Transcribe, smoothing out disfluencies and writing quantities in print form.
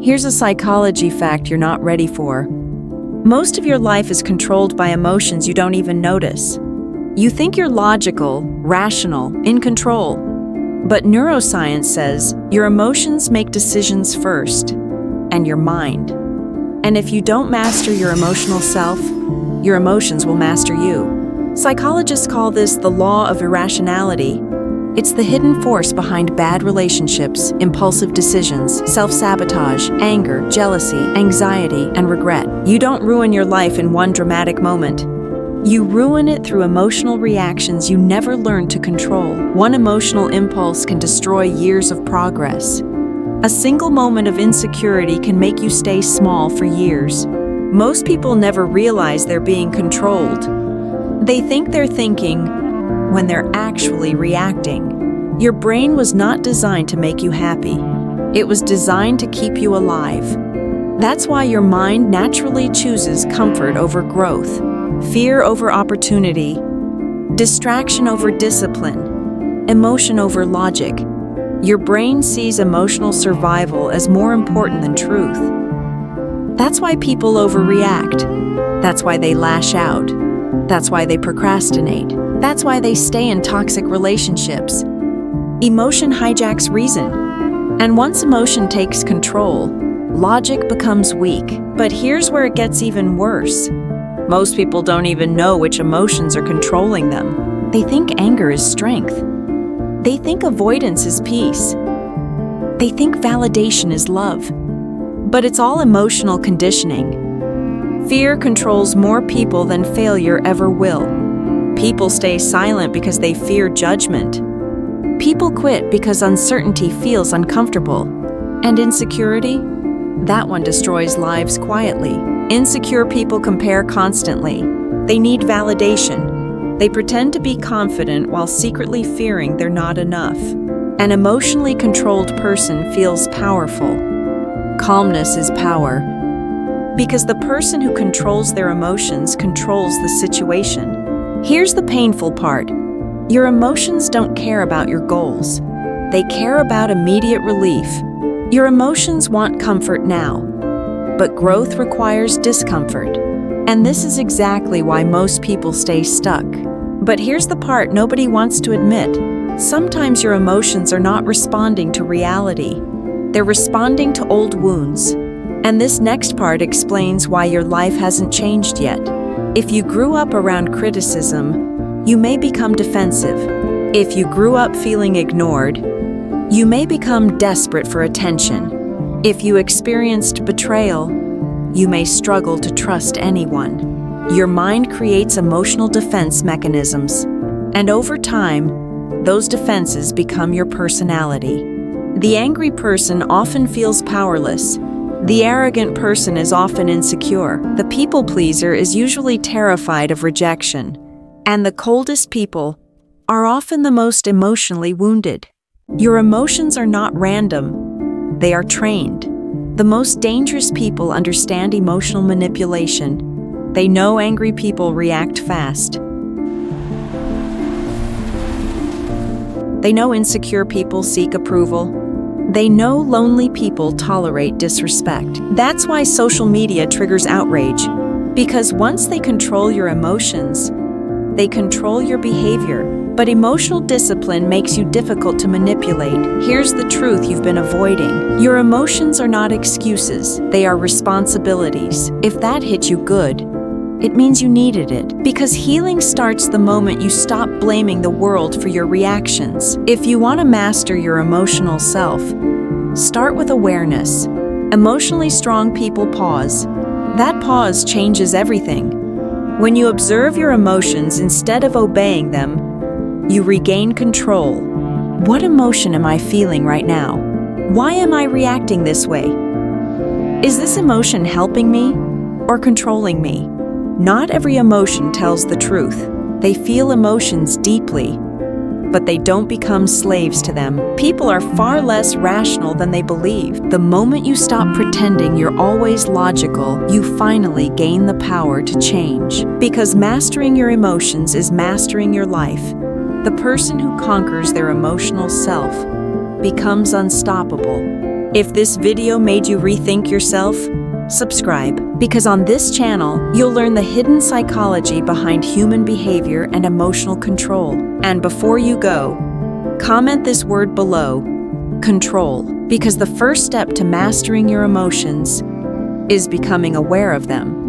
Here's a psychology fact you're not ready for. Most of your life is controlled by emotions you don't even notice. You think you're logical, rational, in control. But neuroscience says your emotions make decisions first, and your mind. And if you don't master your emotional self, your emotions will master you. Psychologists call this the law of irrationality. It's the hidden force behind bad relationships, impulsive decisions, self-sabotage, anger, jealousy, anxiety, and regret. You don't ruin your life in one dramatic moment. You ruin it through emotional reactions you never learned to control. One emotional impulse can destroy years of progress. A single moment of insecurity can make you stay small for years. Most people never realize they're being controlled. They think they're thinking when they're actually reacting. Your brain was not designed to make you happy. It was designed to keep you alive. That's why your mind naturally chooses comfort over growth, fear over opportunity, distraction over discipline, emotion over logic. Your brain sees emotional survival as more important than truth. That's why people overreact. That's why they lash out. That's why they procrastinate. That's why they stay in toxic relationships. Emotion hijacks reason. And once emotion takes control, logic becomes weak. But here's where it gets even worse. Most people don't even know which emotions are controlling them. They think anger is strength. They think avoidance is peace. They think validation is love. But it's all emotional conditioning. Fear controls more people than failure ever will. People stay silent because they fear judgment. People quit because uncertainty feels uncomfortable. And insecurity? That one destroys lives quietly. Insecure people compare constantly. They need validation. They pretend to be confident while secretly fearing they're not enough. An emotionally controlled person feels powerful. Calmness is power. Because the person who controls their emotions controls the situation. Here's the painful part. Your emotions don't care about your goals. They care about immediate relief. Your emotions want comfort now. But growth requires discomfort. And this is exactly why most people stay stuck. But here's the part nobody wants to admit. Sometimes your emotions are not responding to reality. They're responding to old wounds. And this next part explains why your life hasn't changed yet. If you grew up around criticism, you may become defensive. If you grew up feeling ignored, you may become desperate for attention. If you experienced betrayal, you may struggle to trust anyone. Your mind creates emotional defense mechanisms, and over time, those defenses become your personality. The angry person often feels powerless. The arrogant person is often insecure. The people pleaser is usually terrified of rejection. And the coldest people are often the most emotionally wounded. Your emotions are not random. They are trained. The most dangerous people understand emotional manipulation. They know angry people react fast. They know insecure people seek approval. They know lonely people tolerate disrespect. That's why social media triggers outrage. Because once they control your emotions, they control your behavior. But emotional discipline makes you difficult to manipulate. Here's the truth you've been avoiding. Your emotions are not excuses. They are responsibilities. If that hit you good, it means you needed it. Because healing starts the moment you stop blaming the world for your reactions. If you want to master your emotional self, start with awareness. Emotionally strong people pause. That pause changes everything. When you observe your emotions instead of obeying them, you regain control. What emotion am I feeling right now? Why am I reacting this way? Is this emotion helping me or controlling me? Not every emotion tells the truth. They feel emotions deeply, but they don't become slaves to them. People are far less rational than they believe. The moment you stop pretending you're always logical, you finally gain the power to change. Because mastering your emotions is mastering your life. The person who conquers their emotional self becomes unstoppable. If this video made you rethink yourself, subscribe, because on this channel, you'll learn the hidden psychology behind human behavior and emotional control. And before you go, comment this word below, control, because the first step to mastering your emotions is becoming aware of them.